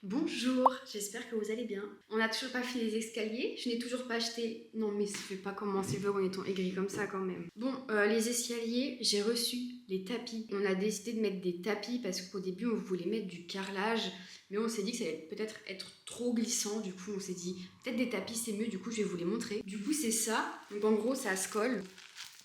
Bonjour, j'espère que vous allez bien. On n'a toujours pas fait les escaliers, je n'ai toujours pas acheté... Non mais je vais pas commencer le vlog en étant aigri comme ça quand même. Bon, les escaliers, j'ai reçu les tapis. On a décidé de mettre des tapis parce qu'au début on voulait mettre du carrelage, mais on s'est dit que ça allait peut-être être trop glissant, du coup on s'est dit peut-être des tapis c'est mieux, du coup je vais vous les montrer. Du coup c'est ça, donc en gros ça se colle.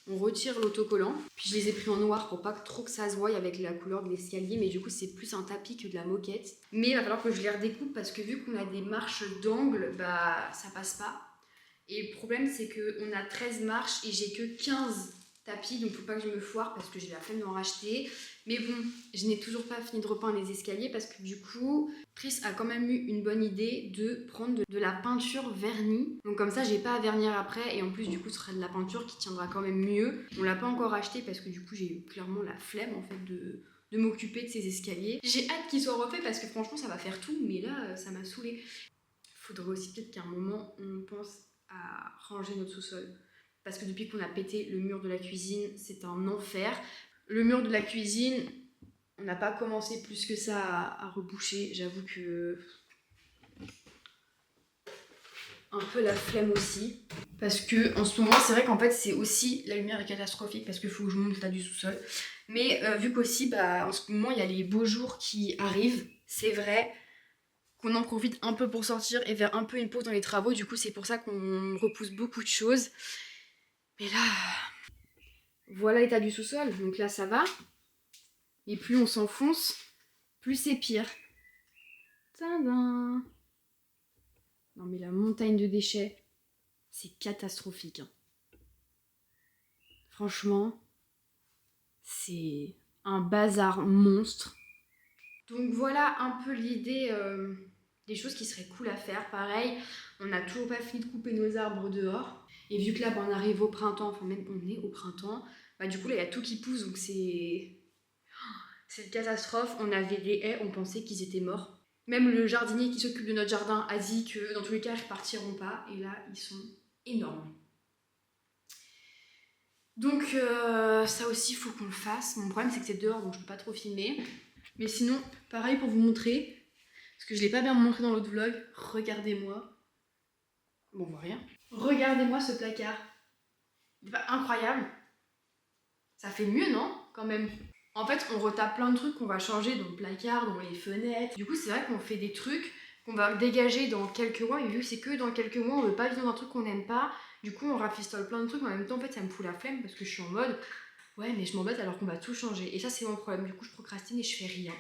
On retire l'autocollant, puis je les ai pris en noir pour pas trop que ça se voie avec la couleur de l'escalier, mais du coup c'est plus un tapis que de la moquette. Mais il va falloir que je les redécoupe parce que vu qu'on a des marches d'angle, bah ça passe pas. Et le problème c'est qu'on a 13 marches et j'ai que 15 tapis, donc faut pas que je me foire parce que j'ai la flemme d'en racheter. Mais bon, je n'ai toujours pas fini de repeindre les escaliers parce que du coup, Chris a quand même eu une bonne idée de prendre de la peinture vernie. Donc comme ça, j'ai pas à vernir après et en plus du coup, ce sera de la peinture qui tiendra quand même mieux. On l'a pas encore acheté parce que du coup, j'ai eu clairement la flemme en fait de m'occuper de ces escaliers. J'ai hâte qu'ils soient refaits parce que franchement, ça va faire tout, mais là, ça m'a saoulée. Faudrait aussi peut-être qu'à un moment, on pense à ranger notre sous-sol. Parce que depuis qu'on a pété le mur de la cuisine, c'est un enfer. Le mur de la cuisine, on n'a pas commencé plus que ça à reboucher. J'avoue que... un peu la flemme aussi. Parce que en ce moment, c'est vrai qu'en fait, c'est aussi... la lumière est catastrophique parce qu'il faut que je monte l'état du sous-sol. Mais vu qu'aussi, en ce moment, il y a les beaux jours qui arrivent, c'est vrai qu'on en profite un peu pour sortir et faire un peu une pause dans les travaux. Du coup, c'est pour ça qu'on repousse beaucoup de choses. Mais là, voilà l'état du sous-sol. Donc là, ça va. Et plus on s'enfonce, plus c'est pire. Tadam! Non mais la montagne de déchets, c'est catastrophique. Hein. Franchement, c'est un bazar monstre. Donc voilà un peu l'idée des choses qui seraient cool à faire. Pareil, on n'a toujours pas fini de couper nos arbres dehors. Et vu que là, on arrive au printemps, enfin même on est au printemps, du coup là, il y a tout qui pousse, donc c'est une catastrophe. On avait des haies, on pensait qu'ils étaient morts. Même le jardinier qui s'occupe de notre jardin a dit que dans tous les cas, ils ne repartiront pas. Et là, ils sont énormes. Donc ça aussi, il faut qu'on le fasse. Mon problème, c'est que c'est dehors, donc je ne peux pas trop filmer. Mais sinon, pareil pour vous montrer, parce que je ne l'ai pas bien montré dans l'autre vlog, regardez-moi. Bon, on voit rien. Regardez-moi ce placard. Il est pas incroyable? Ça fait mieux, non? Quand même. En fait, on retape plein de trucs qu'on va changer dans le placard, dans les fenêtres. Du coup, c'est vrai qu'on fait des trucs qu'on va dégager dans quelques mois. Et vu que c'est que dans quelques mois, on veut pas vivre dans un truc qu'on n'aime pas. Du coup, on rafistole plein de trucs. En même temps, en fait, ça me fout la flemme parce que je suis en mode ouais, mais je m'embête alors qu'on va tout changer. Et ça, c'est mon problème. Du coup, je procrastine et je fais rien.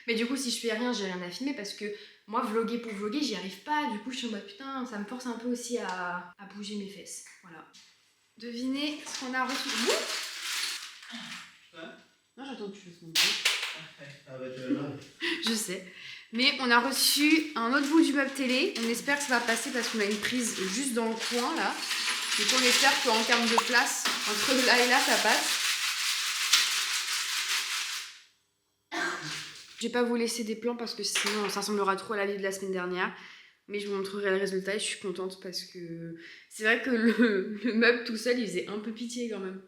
Mais du coup, si je fais rien, j'ai rien à filmer parce que moi, vlogger pour vlogger, j'y arrive pas. Du coup, je suis en mode putain, ça me force un peu aussi à bouger mes fesses. Voilà. Devinez ce qu'on a reçu. Non, j'attends que tu fasses mon bruit. Je sais. Mais on a reçu un autre bout du meuble télé. On espère que ça va passer parce qu'on a une prise juste dans le coin là. Donc on espère qu'en termes de place, entre là et là, ça passe. Je vais pas vous laisser des plans parce que sinon ça ressemblera trop à la livre de la semaine dernière. Mais je vous montrerai le résultat et je suis contente parce que c'est vrai que le meuble tout seul, il faisait un peu pitié quand même.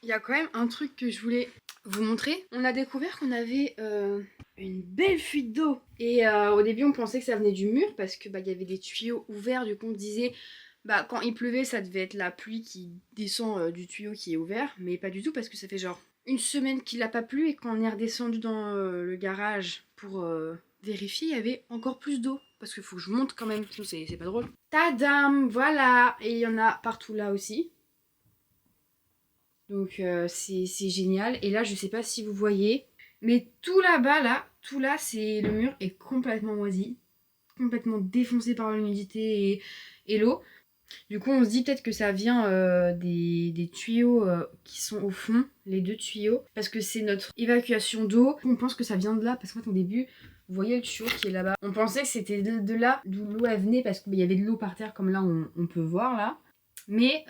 Il y a quand même un truc que je voulais vous montrer. On a découvert qu'on avait une belle fuite d'eau. Et au début, on pensait que ça venait du mur parce que y avait des tuyaux ouverts. Du coup, on se disait, quand il pleuvait, ça devait être la pluie qui descend du tuyau qui est ouvert. Mais pas du tout parce que ça fait genre une semaine qu'il n'a pas plu et quand on est redescendu dans le garage pour vérifier, il y avait encore plus d'eau. Parce qu'il faut que je monte quand même, sinon c'est pas drôle. Tadam, voilà. Et il y en a partout là aussi. Donc c'est génial. Et là, je sais pas si vous voyez, mais tout là-bas, là, tout là, le mur est complètement moisi. Complètement défoncé par l'humidité et l'eau. Du coup, on se dit peut-être que ça vient des tuyaux qui sont au fond, les deux tuyaux. Parce que c'est notre évacuation d'eau. On pense que ça vient de là, parce qu'en fait, au début, vous voyez le tuyau qui est là-bas. On pensait que c'était de là d'où l'eau elle venait, parce qu'il y avait de l'eau par terre, comme là, on peut voir, là. Mais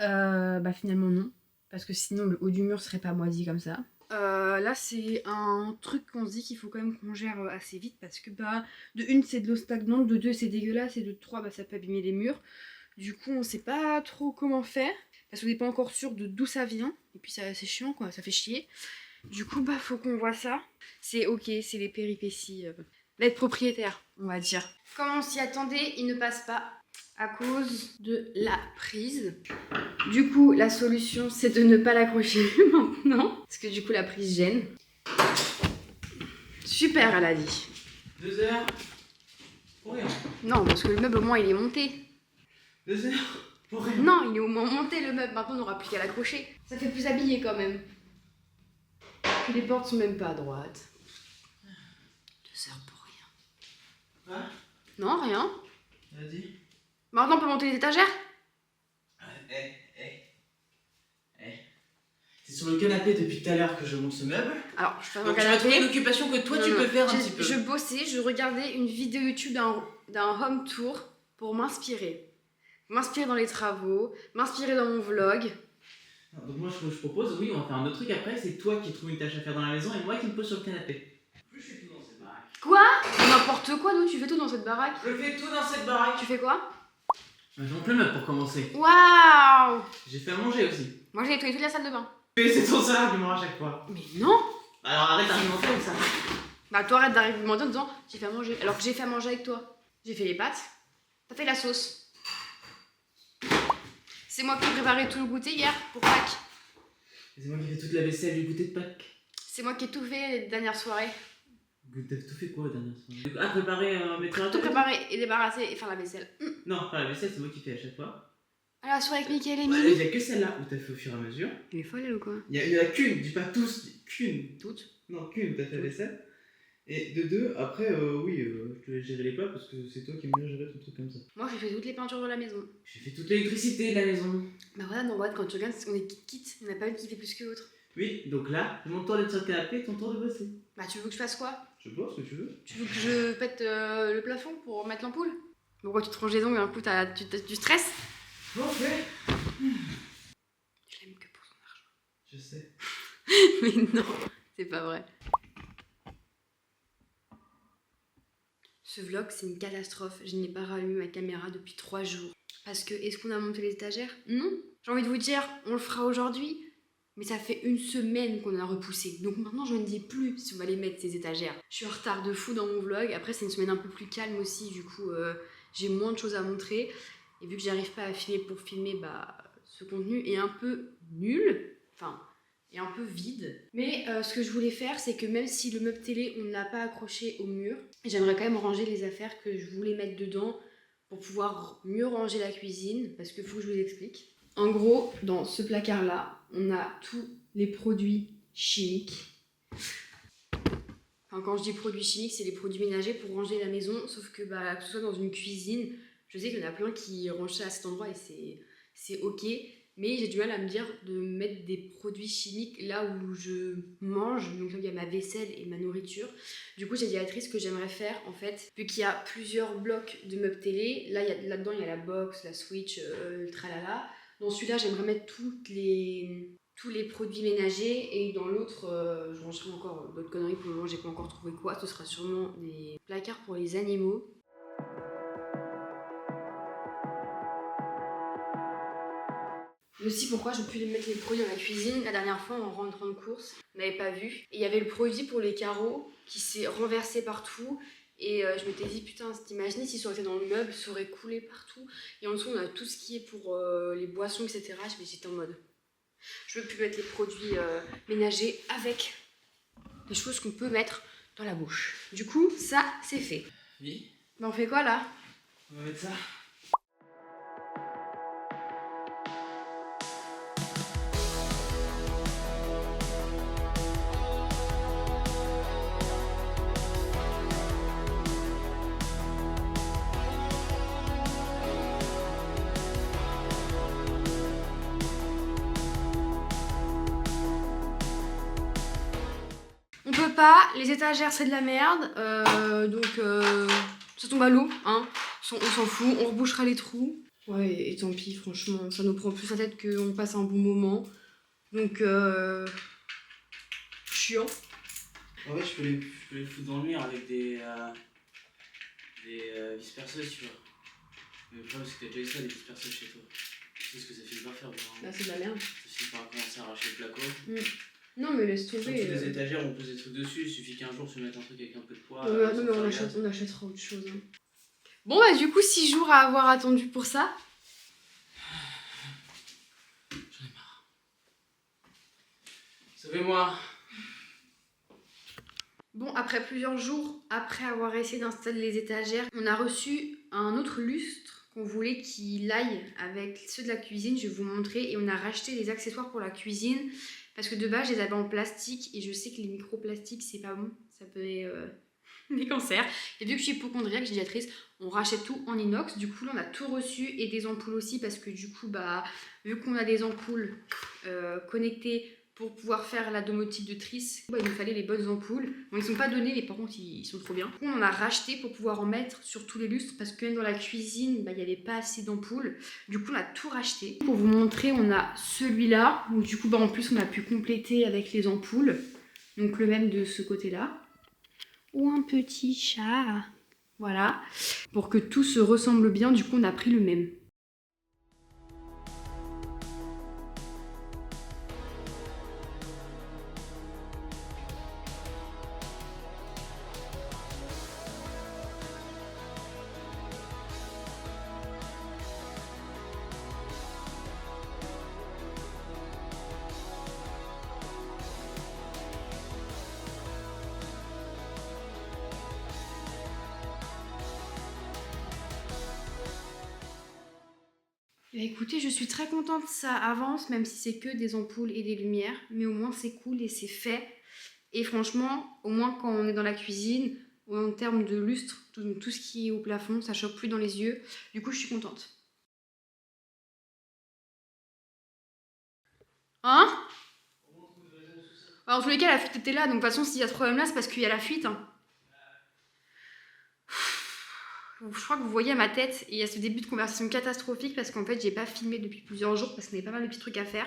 finalement, non. Parce que sinon le haut du mur serait pas moisi comme ça. Là c'est un truc qu'on se dit qu'il faut quand même qu'on gère assez vite parce que de une c'est de l'eau stagnante, de deux c'est dégueulasse et de trois ça peut abîmer les murs. Du coup on sait pas trop comment faire parce qu'on n'est pas encore sûr de d'où ça vient et puis c'est chiant quoi, ça fait chier. Du coup faut qu'on voit ça. C'est ok, c'est les péripéties. d'être propriétaire, on va dire. Comme on s'y attendait, il ne passe pas à cause de la prise. Du coup, la solution, c'est de ne pas l'accrocher maintenant, parce que du coup, la prise gêne. Super, elle a dit. 2 heures pour rien. Non, parce que le meuble, au moins, il est monté. 2 heures pour rien. Non, il est au moins monté, le meuble. Maintenant, on n'aura plus qu'à l'accrocher. Ça fait plus habillé, quand même. Puis les portes sont même pas à droite. 2 heures pour rien. Quoi? Non, rien. Vas-y. Maintenant, on peut monter les étagères? C'est sur le canapé depuis tout à l'heure que je monte ce meuble. Alors, je fais un Donc tu vas trouver une canapé. occupation que toi Non, tu non. peux faire un petit peu. Je bossais, je regardais une vidéo YouTube d'un home tour pour m'inspirer. M'inspirer dans les travaux, m'inspirer dans mon vlog. Non, donc moi je propose, oui, on va faire un autre truc après, c'est toi qui trouves une tâche à faire dans la maison et moi qui me pose sur le canapé. Je fais tout dans cette baraque. Quoi? N'importe quoi, d'où tu fais tout dans cette baraque? Je fais tout dans cette baraque. Tu fais quoi? Je monte le meuble pour commencer. Waouh! J'ai fait à manger aussi. Moi j'ai nettoyé toute la salle de bain. Mais c'est ton seul argument à chaque fois. Mais non! Alors arrête d'argumenter comme ça. Bah toi arrête d'argumenter en disant j'ai fait à manger. Alors que j'ai fait à manger avec toi. J'ai fait les pâtes, t'as fait la sauce. C'est moi qui ai préparé tout le goûter hier pour Pâques. C'est moi qui fais toute la vaisselle du goûter de Pâques. C'est moi qui ai tout fait les dernières soirées. T'as tout fait quoi la dernière soirée? Ah, préparer, mettre un Tout préparer et débarrasser et faire la vaisselle. Non, pas la vaisselle, c'est moi qui fais à chaque fois. À la soirée avec Mickaël et Il Mimi. n'y a que celle-là où t'as fait au fur et à mesure. Elle est folle elle ou quoi? Il y en a qu'une, dis pas tous, qu'une. Toutes. Non, qu'une, t'as fait la vaisselle. Et de deux, après, oui, je te laisse gérer les plats parce que c'est toi qui aimes bien gérer tout truc comme ça. Moi j'ai fait toutes les peintures de la maison. J'ai fait toute l'électricité de la maison. Bah voilà, non, regarde, quand tu regardes, on est quitte. Il n'y en a pas une qui fait plus que l'autre. Oui, donc là, mon tour d'être sur le canapé, ton tour de bosser. Bah tu veux que je fasse quoi? Je sais pas ce que tu veux. Tu veux que je pète le plafond pour mettre l'ampoule? Pourquoi tu te ranges les ongles et un coup tu stresses? Bon, fait. Je l'aime que pour son argent. Je sais. Mais non, c'est pas vrai. Ce vlog, c'est une catastrophe. Je n'ai pas rallumé ma caméra depuis 3 jours. Parce que, est-ce qu'on a monté les étagères? Non. J'ai envie de vous dire, on le fera aujourd'hui. Mais ça fait 1 semaine qu'on a repoussé. Donc maintenant, je ne dis plus si on va les mettre, ces étagères. Je suis en retard de fou dans mon vlog. Après, c'est une semaine un peu plus calme aussi. Du coup, j'ai moins de choses à montrer. Et vu que j'arrive pas à filmer pour filmer, bah, ce contenu est un peu nul. Enfin, est un peu vide. Mais ce que je voulais faire, c'est que même si le meuble télé, on ne l'a pas accroché au mur, j'aimerais quand même ranger les affaires que je voulais mettre dedans pour pouvoir mieux ranger la cuisine. Parce qu'il faut que je vous explique. En gros, dans ce placard-là, on a tous les produits chimiques. Enfin, quand je dis produits chimiques, c'est les produits ménagers pour ranger la maison. Sauf que, bah, que ce soit dans une cuisine, je sais qu'il y en a plein qui rangent ça à cet endroit et c'est ok. Mais j'ai du mal à me dire de mettre des produits chimiques là où je mange. Donc là, il y a ma vaisselle et ma nourriture. Du coup, j'ai dit à Atrice que j'aimerais faire, en fait, vu qu'il y a plusieurs blocs de meubles télé. Là-dedans, il y a la box, la Switch, le tralala. Dans celui-là, j'aimerais mettre tous les produits ménagers. Et dans l'autre, je rangerai encore d'autres conneries. Pour le moment, j'ai pas encore trouvé quoi. Ce sera sûrement des placards pour les animaux. Mais aussi pourquoi je pu mettre les produits dans la cuisine. La dernière fois, en rentrant de course, on n'avait pas vu. Et il y avait le produit pour les carreaux qui s'est renversé partout. Et je m'étais dit, putain, t'imagines si ça aurait été dans le meuble, ça aurait coulé partout. Et en dessous, on a tout ce qui est pour les boissons, etc. Mais j'étais en mode, je veux plus mettre les produits ménagers avec les choses qu'on peut mettre dans la bouche. Du coup, ça, c'est fait. Oui. Ben, on fait quoi là? On va mettre ça. On peut pas, les étagères c'est de la merde, donc ça tombe à l'eau, hein. On s'en fout, on rebouchera les trous. Ouais, et tant pis, franchement, ça nous prend plus la tête qu'on passe un bon moment. Donc, chiant. En fait, je peux les foutre dans le mur avec des vis perceuses, tu vois. Mais le problème, c'est que t'as déjà eu ça, des vis perceuses chez toi. Tu sais ce que ça finit par faire, vraiment. Bah, c'est de la merde. Ça finit par commencer à arracher le placo. Non, mais laisse Sur tomber. toutes les étagères, on pose des trucs dessus. Il suffit qu'un jour tu mettes un truc avec un peu de poids. Non, mais on achètera autre chose. Hein. Bon, bah, du coup, 6 jours à avoir attendu pour ça. J'en ai marre. Sauvez-moi. Bon, après plusieurs jours, après avoir essayé d'installer les étagères, on a reçu un autre lustre qu'on voulait qu'il aille avec ceux de la cuisine. Je vais vous montrer. Et on a racheté les accessoires pour la cuisine. Parce que de base, je les avais en plastique. Et je sais que les microplastiques, c'est pas bon. Ça peut des cancers. Et vu que je suis hypocondriaque, géniatrice, on rachète tout en inox. Du coup, là, on a tout reçu. Et des ampoules aussi. Parce que du coup, bah, vu qu'on a des ampoules connectées pour pouvoir faire la domotique de Triss, bah, il nous fallait les bonnes ampoules. Bon, ils sont pas donnés, mais par contre, ils sont trop bien. Du coup, on en a racheté pour pouvoir en mettre sur tous les lustres parce que même dans la cuisine, bah, il n'y avait pas assez d'ampoules. Du coup, on a tout racheté. Pour vous montrer, on a celui-là. Donc, du coup, bah, en plus, on a pu compléter avec les ampoules. Donc, le même de ce côté-là. Ou un petit chat. Voilà. Pour que tout se ressemble bien, du coup, on a pris le même. Écoutez, je suis très contente, ça avance, même si c'est que des ampoules et des lumières, mais au moins c'est cool et c'est fait. Et franchement, au moins quand on est dans la cuisine, ou en termes de lustre, tout ce qui est au plafond, ça choque plus dans les yeux. Du coup, je suis contente. Hein? Alors, en tous les cas, la fuite était là, donc de toute façon, s'il y a ce problème-là, c'est parce qu'il y a la fuite. Hein. Je crois que vous voyez à ma tête, et il y a ce début de conversation catastrophique parce qu'en fait, j'ai pas filmé depuis plusieurs jours parce qu'on avait pas mal de petits trucs à faire.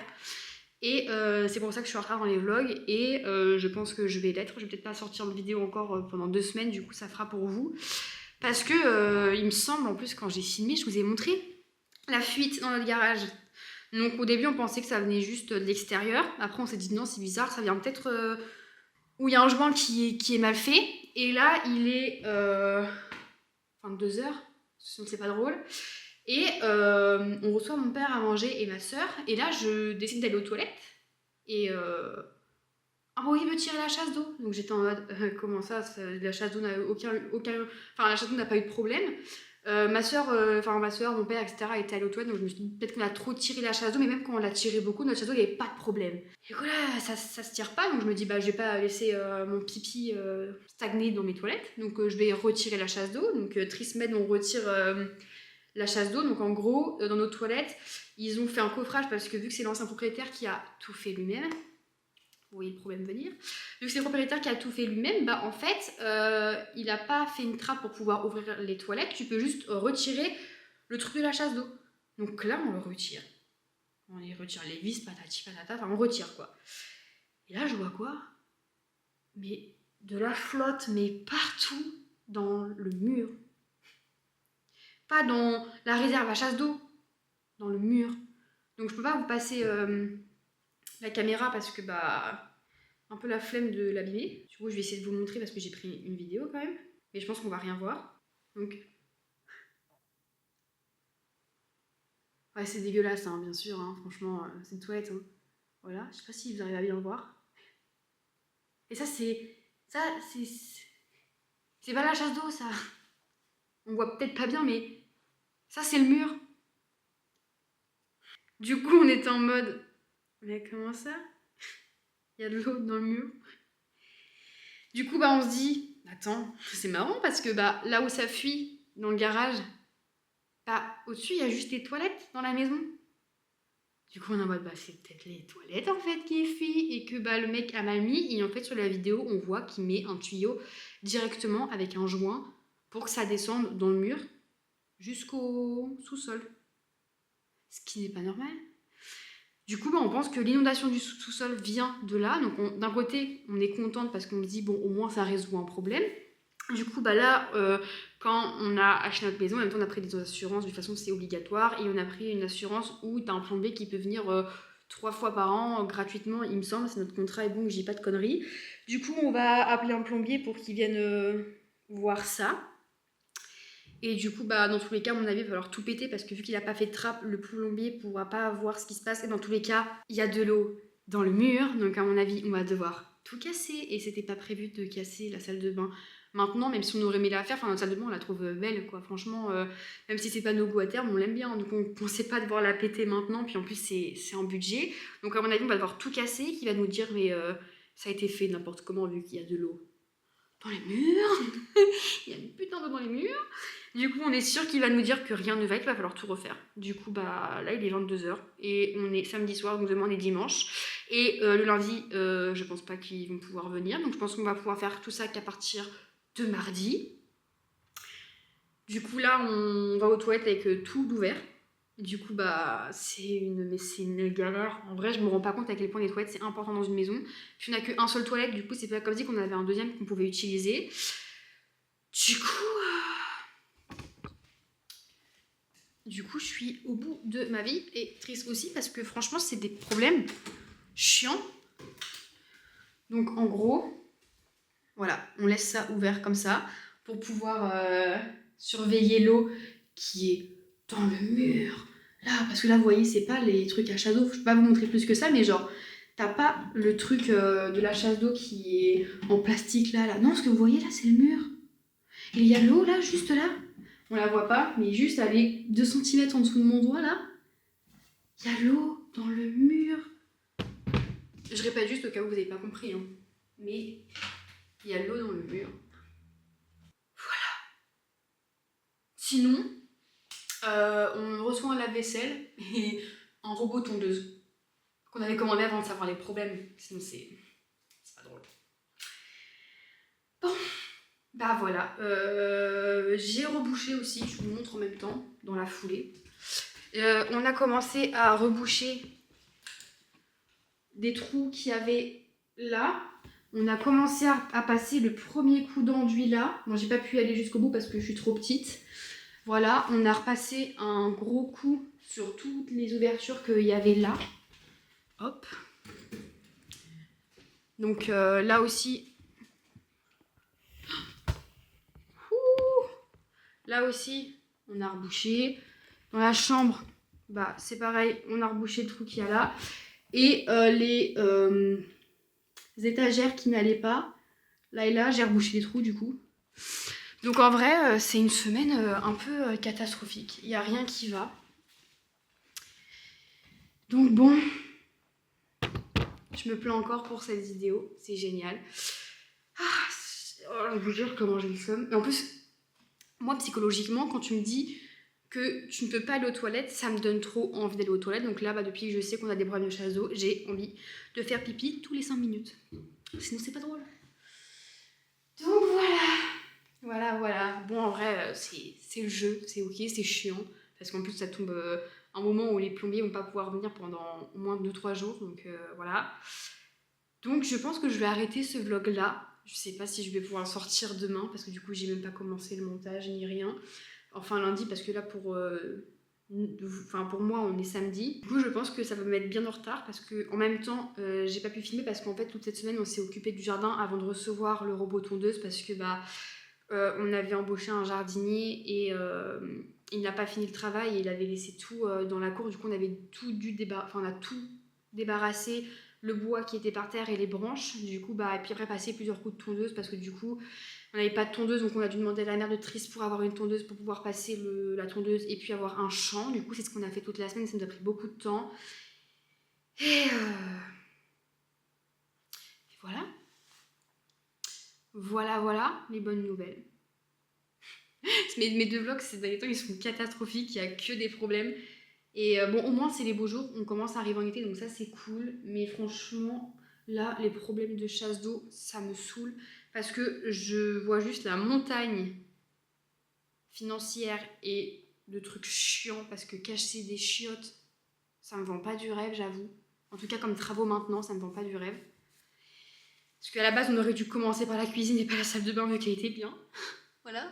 Et c'est pour ça que je suis en retard dans les vlogs. Et je pense que je vais l'être. Je vais peut-être pas sortir de vidéo encore pendant 2 semaines, du coup, ça fera pour vous. Parce que il me semble, en plus, quand j'ai filmé, je vous ai montré la fuite dans notre garage. Donc au début, on pensait que ça venait juste de l'extérieur. Après, on s'est dit non, c'est bizarre, ça vient peut-être où il y a un joint qui est mal fait. Et là, il est 22h, c'est pas drôle. Et on reçoit mon père à manger et ma soeur. Et là, je décide d'aller aux toilettes. Et ah oui, il me tirer la chasse d'eau. Donc j'étais en mode, comment ça, la chasse d'eau n'a aucun... Enfin, la chasse d'eau n'a pas eu de problème. Ma soeur, mon père, etc. étaient allés aux toilettes. Donc je me suis dit, peut-être qu'on a trop tiré la chasse d'eau. Mais même quand on l'a tiré beaucoup, notre chasse d'eau, il n'y avait pas de problème. Et voilà, ça se tire pas. Donc je me dis, bah je vais pas laisser mon pipi stagner dans mes toilettes. Donc je vais retirer la chasse d'eau. Donc Trismed, on retire... la chasse d'eau. Donc en gros, dans nos toilettes, ils ont fait un coffrage parce que vu que c'est l'ancien propriétaire qui a tout fait lui-même, vous voyez le problème venir, vu que c'est le propriétaire qui a tout fait lui-même, bah en fait, il n'a pas fait une trappe pour pouvoir ouvrir les toilettes, tu peux juste retirer le truc de la chasse d'eau. Donc là, on le retire. On les retire les vis, patati patata, enfin on retire quoi. Et là, je vois quoi? Mais de la flotte, mais partout dans le mur. Pas dans la réserve à chasse d'eau, dans le mur. Donc je peux pas vous passer la caméra parce que bah un peu la flemme de l'abîmer. Du coup je vais essayer de vous montrer parce que j'ai pris une vidéo quand même. Mais je pense qu'on va rien voir. Donc ouais, c'est dégueulasse hein, bien sûr, hein. Franchement c'est une toilette. Hein. Voilà, je sais pas si vous arrivez à bien le voir. Et ça c'est pas la chasse d'eau ça. On voit peut-être pas bien mais ça c'est le mur. Du coup on était en mode mais comment ça? Il y a de l'eau dans le mur. Du coup, bah, on se dit, attends, c'est marrant parce que bah, là où ça fuit, dans le garage, bah, au-dessus, il y a juste les toilettes dans la maison. Du coup, on est en mode, bah, c'est peut-être les toilettes en fait qui fuient et que bah, le mec a mal mis. Et en fait, sur la vidéo, on voit qu'il met un tuyau directement avec un joint pour que ça descende dans le mur jusqu'au sous-sol. Ce qui n'est pas normal. Du coup, bah, on pense que l'inondation du sous-sol vient de là. Donc, d'un côté, on est contente parce qu'on se dit, bon, au moins, ça résout un problème. Du coup, bah là, quand on a acheté notre maison, en même temps, on a pris des assurances. De toute façon, c'est obligatoire. Et on a pris une assurance où tu as un plombier qui peut venir 3 fois par an, gratuitement, il me semble, c'est notre contrat est bon, que j'ai pas de conneries. Du coup, on va appeler un plombier pour qu'il vienne voir ça. Et du coup, bah, dans tous les cas, à mon avis, il va falloir tout péter parce que vu qu'il a pas fait de trappe, le plombier pourra pas voir ce qui se passe. Et dans tous les cas, il y a de l'eau dans le mur, donc à mon avis, on va devoir tout casser. Et c'était pas prévu de casser la salle de bain. Maintenant, même si on aurait mis la faire, enfin notre salle de bain, on la trouve belle, quoi. Franchement, même si c'est pas nos goûts à terme, on l'aime bien. Donc on pensait pas devoir la péter maintenant. Puis en plus, c'est en budget. Donc à mon avis, on va devoir tout casser. Qui va nous dire, mais ça a été fait n'importe comment vu qu'il y a de l'eau dans les murs. Il y a une putain d'eau dans les murs. Du coup, on est sûr qu'il va nous dire que rien ne va, qu'il va falloir tout refaire. Du coup, bah là, il est 22h et on est samedi soir, donc demain on est dimanche. Et le lundi, je pense pas qu'ils vont pouvoir venir. Donc je pense qu'on va pouvoir faire tout ça qu'à partir de mardi. Du coup, là, on va aux toilettes avec tout ouvert. Du coup, bah, c'est une galère. En vrai, je me rends pas compte à quel point les toilettes, c'est important dans une maison. Puis on n'a qu'un seul toilette, du coup, c'est pas comme si qu'on avait un deuxième qu'on pouvait utiliser. Du coup, je suis au bout de ma vie et triste aussi parce que franchement, c'est des problèmes chiants. Donc, en gros, voilà, on laisse ça ouvert comme ça pour pouvoir surveiller l'eau qui est dans le mur. Là, parce que là, vous voyez, c'est pas les trucs à chasse d'eau. Je peux pas vous montrer plus que ça, mais genre, t'as pas le truc de la chasse d'eau qui est en plastique là. Non, ce que vous voyez là, c'est le mur. Et il y a l'eau là, juste là. On la voit pas, mais juste avec 2 cm en dessous de mon doigt là, il y a l'eau dans le mur. Je répète juste au cas où vous n'avez pas compris, hein. Mais il y a l'eau dans le mur. Voilà. Sinon, on reçoit un lave-vaisselle et un robot tondeuse qu'on avait commandé avant de savoir les problèmes. Sinon, c'est pas drôle. Bon. Bah voilà, j'ai rebouché aussi, je vous montre en même temps, dans la foulée. On a commencé à reboucher des trous qu'il y avait là. On a commencé à passer le premier coup d'enduit là. Bon, j'ai pas pu aller jusqu'au bout parce que je suis trop petite. Voilà, on a repassé un gros coup sur toutes les ouvertures qu'il y avait là. Hop. Donc là aussi... Là aussi, on a rebouché. Dans la chambre, bah, c'est pareil, on a rebouché le trou qu'il y a là. Et les étagères qui n'allaient pas, là et là, j'ai rebouché les trous du coup. Donc en vrai, c'est une semaine un peu catastrophique. Il n'y a rien qui va. Donc bon, je me plains encore pour cette vidéo. C'est génial. Je vous jure comment j'ai le seum. Et en plus... Moi, psychologiquement, quand tu me dis que tu ne peux pas aller aux toilettes, ça me donne trop envie d'aller aux toilettes. Donc là, bah, depuis que je sais qu'on a des problèmes de chasse d'eau, j'ai envie de faire pipi tous les 5 minutes. Sinon, c'est pas drôle. Donc voilà. Bon, en vrai, c'est le jeu, c'est ok, c'est chiant. Parce qu'en plus, ça tombe un moment où les plombiers vont pas pouvoir venir pendant au moins 2-3 jours. Donc voilà. Donc je pense que je vais arrêter ce vlog là. Je sais pas si je vais pouvoir le sortir demain parce que du coup j'ai même pas commencé le montage ni rien. Enfin lundi parce que là pour moi on est samedi. Du coup je pense que ça va me mettre bien en retard parce que en même temps j'ai pas pu filmer parce qu'en fait toute cette semaine on s'est occupé du jardin avant de recevoir le robot tondeuse parce que on avait embauché un jardinier et il n'a pas fini le travail et il avait laissé tout dans la cour. Du coup on avait tout on a tout débarrassé, le bois qui était par terre et les branches. Du coup et puis après passer plusieurs coups de tondeuse parce que du coup on n'avait pas de tondeuse, donc on a dû demander à la mère de Trice pour avoir une tondeuse pour pouvoir passer la tondeuse et puis avoir un champ. Du coup c'est ce qu'on a fait toute la semaine, ça nous a pris beaucoup de temps et voilà les bonnes nouvelles. Mes 2 vlogs ces derniers temps ils sont catastrophiques, il n'y a que des problèmes. Et bon, au moins, c'est les beaux jours. On commence à arriver en été, donc ça, c'est cool. Mais franchement, là, les problèmes de chasse d'eau, ça me saoule. Parce que je vois juste la montagne financière et de trucs chiants. Parce que cacher des chiottes, ça me vend pas du rêve, j'avoue. En tout cas, comme travaux maintenant, ça me vend pas du rêve. Parce qu'à la base, on aurait dû commencer par la cuisine et pas la salle de bain, vu qu'elle était bien. Voilà.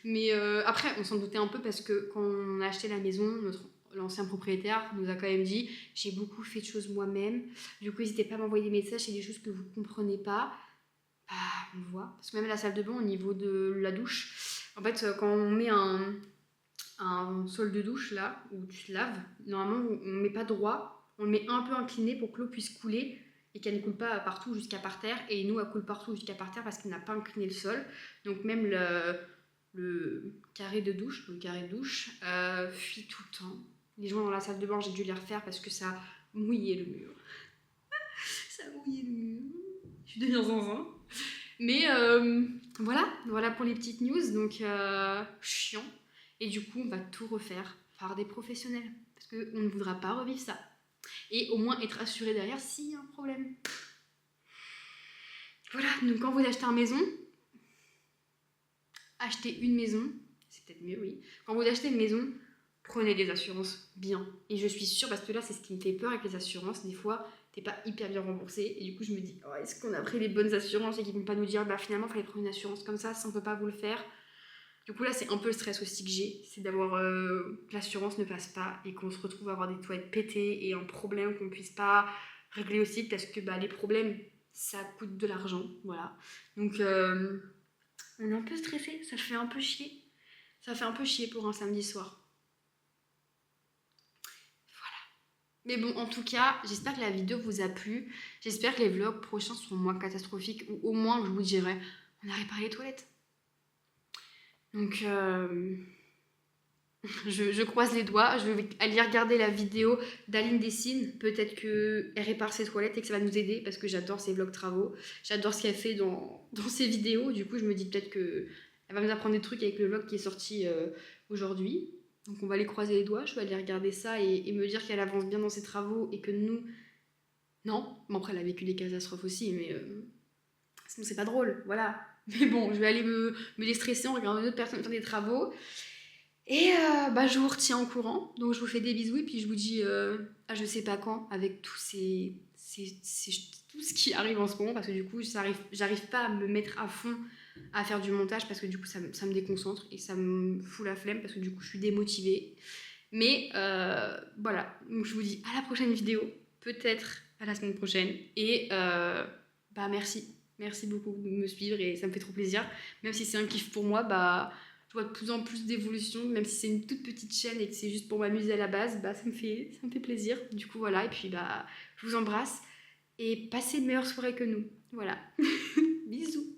Mais après, on s'en doutait un peu parce que quand on a acheté la maison, l'ancien propriétaire nous a quand même dit j'ai beaucoup fait de choses moi-même, du coup n'hésitez pas à m'envoyer des messages, c'est des choses que vous comprenez pas. Bah, on voit, parce que même la salle de bain au niveau de la douche, en fait quand on met un sol de douche là où tu te laves, normalement on ne met pas droit, on le met un peu incliné pour que l'eau puisse couler et qu'elle ne coule pas partout jusqu'à par terre, et nous elle coule partout jusqu'à par terre parce qu'elle n'a pas incliné le sol, donc même le carré de douche fuit tout le temps. Les gens dans la salle de bain, j'ai dû les refaire parce que ça mouillait le mur. Ça mouillait le mur. Je deviens zinzin. Mais voilà pour les petites news, donc chiant. Et du coup, on va tout refaire par des professionnels parce qu'on ne voudra pas revivre ça. Et au moins être assuré derrière s'il y a un problème. Voilà, donc quand vous achetez une maison, c'est peut-être mieux, oui. Quand vous achetez une maison, prenez des assurances bien. Et je suis sûre, parce que là, c'est ce qui me fait peur avec les assurances. Des fois, t'es pas hyper bien remboursé. Et du coup, je me dis, oh, est-ce qu'on a pris les bonnes assurances et qu'ils vont pas nous dire, bah finalement, il fallait prendre une assurance comme ça on peut pas vous le faire. Du coup, là, c'est un peu le stress aussi que j'ai. C'est d'avoir que l'assurance ne passe pas et qu'on se retrouve à avoir des toilettes pétées et un problème qu'on puisse pas régler aussi parce que bah, les problèmes, ça coûte de l'argent. Voilà. Donc, on est un peu stressé. Ça fait un peu chier. Ça fait un peu chier pour un samedi soir. Mais bon, en tout cas, j'espère que la vidéo vous a plu. J'espère que les vlogs prochains seront moins catastrophiques. Ou au moins, je vous dirai, on a réparé les toilettes. Donc, je croise les doigts. Je vais aller regarder la vidéo d'Aline Dessine. Peut-être qu'elle répare ses toilettes et que ça va nous aider. Parce que j'adore ses vlogs travaux. J'adore ce qu'elle fait dans ses vidéos. Du coup, je me dis peut-être qu'elle va nous apprendre des trucs avec le vlog qui est sorti aujourd'hui. Donc on va aller croiser les doigts, je vais aller regarder ça et me dire qu'elle avance bien dans ses travaux et que nous... Non, bon après elle a vécu des catastrophes aussi, mais sinon c'est pas drôle, voilà. Mais bon, je vais aller me déstresser en regardant une autre personne faire des travaux. Et je vous retiens au courant, donc je vous fais des bisous et puis je vous dis à je sais pas quand avec tout ce qui arrive en ce moment, parce que du coup j'arrive pas à me mettre à fond à faire du montage parce que du coup ça me déconcentre et ça me fout la flemme parce que du coup je suis démotivée. Mais voilà, donc je vous dis à la prochaine vidéo, peut-être à la semaine prochaine, et merci beaucoup de me suivre et ça me fait trop plaisir, même si c'est un kiff pour moi, je vois de plus en plus d'évolution, même si c'est une toute petite chaîne et que c'est juste pour m'amuser à la base, ça me fait plaisir. Du coup voilà, et puis je vous embrasse et passez une meilleure soirée que nous. Voilà. Bisous.